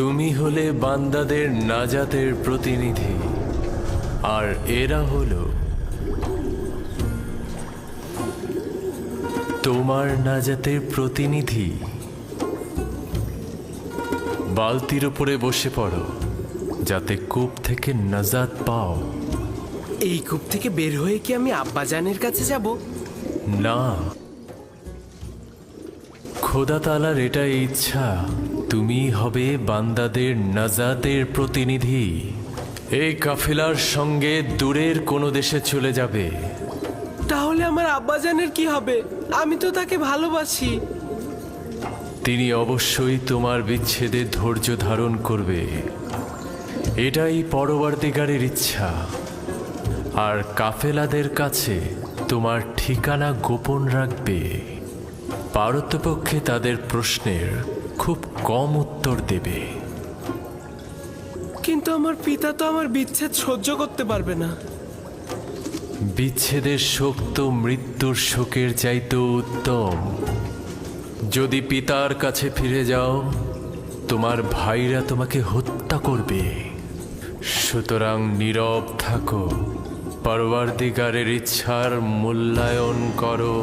তুমি হলে বান্দাদের নাজাতের প্রতিনিধি, আর এরা হলো তোমার নাজাতের প্রতিনিধি। বালতির উপরে বসে পড়ো, যাতে কূপ থেকে নাজাত পাও। এই কূপ থেকে বের হয়ে কি আমি আব্বাজানের কাছে যাব? না, খোদা তাআলার এটা ইচ্ছা, তুমি হবে বান্দাদের নাজাতের প্রতিনিধি। এই কাফেলার সঙ্গে দূরের কোনো দেশে চলে যাবে। তাহলে আমার আব্বাজানের কি হবে? আমি তো তাকে ভালোবাসি। তিনি অবশ্যই তোমার বিচ্ছেদে ধৈর্য ধারণ করবে, এটাই পরবর্তীকারের ইচ্ছা। আর কাফেলাদের কাছে তোমার ঠিকানা গোপন রাখবে। পারতপক্ষে তাদের প্রশ্নের খুব কম উত্তর দেবে। কিন্তু আমার পিতা তো আমার বিচ্ছেদ সহ্য করতে পারবে না। বিচ্ছেদের শোক তো মৃত্যুর শোকের চাইতেও উত্তম। যদি পিতার কাছে ফিরে যাও, তোমার ভাইরা তোমাকে হত্যা করবে। সুতরাং নীরব থাকো, পরবর্তীকারের ইচ্ছার মূল্যায়ন করো।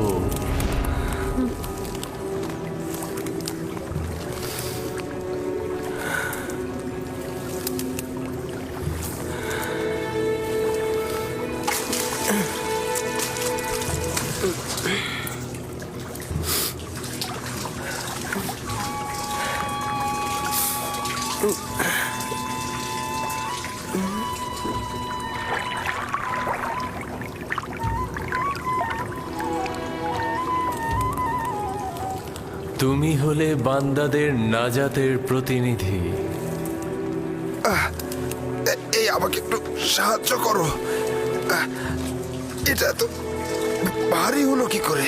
তুমি হলে বান্দাদের নাজাতের প্রতিনিধি। এই আমাকে একটু সাহায্য করো। এটা তো ভারী হলো কি করে?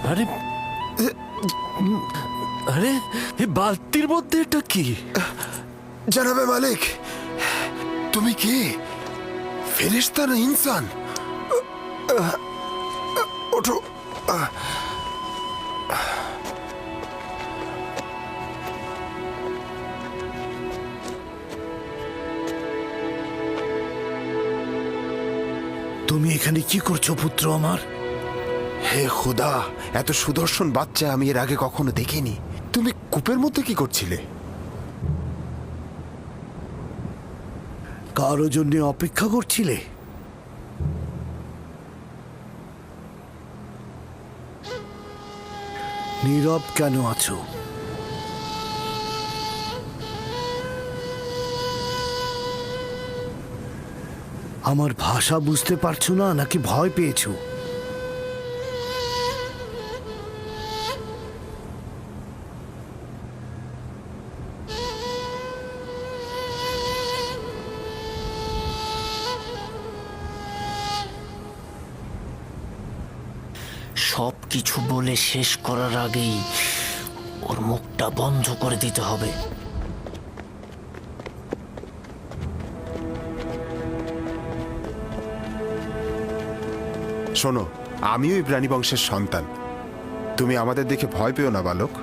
আরে আরে, এই বালতির মধ্যে এটা কি? জানাবে মালিক, তুমি কি ফেরেশতা না ইনসান? ওঠো। তুমি এখানে কি করছো পুত্র আমার? হে খোদা, এত সুদর্শন বাচ্চা আমি এর আগে কখনো দেখিনি। তুমি কূপের মধ্যে কি করছিলে? কারো জন্য অপেক্ষা করছিলে? নীরব কেন আছো? আমার ভাষা বুঝতে পারছো না, নাকি ভয় পেয়েছো? সব কিছু বলে শেষ করার আগেই ওর মুখটা বন্ধ করে দিতে হবে। শোনো, আমিও এই প্রাণী বংশের সন্তান। তুমি আমাদের দেখে ভয় পেও না বালক।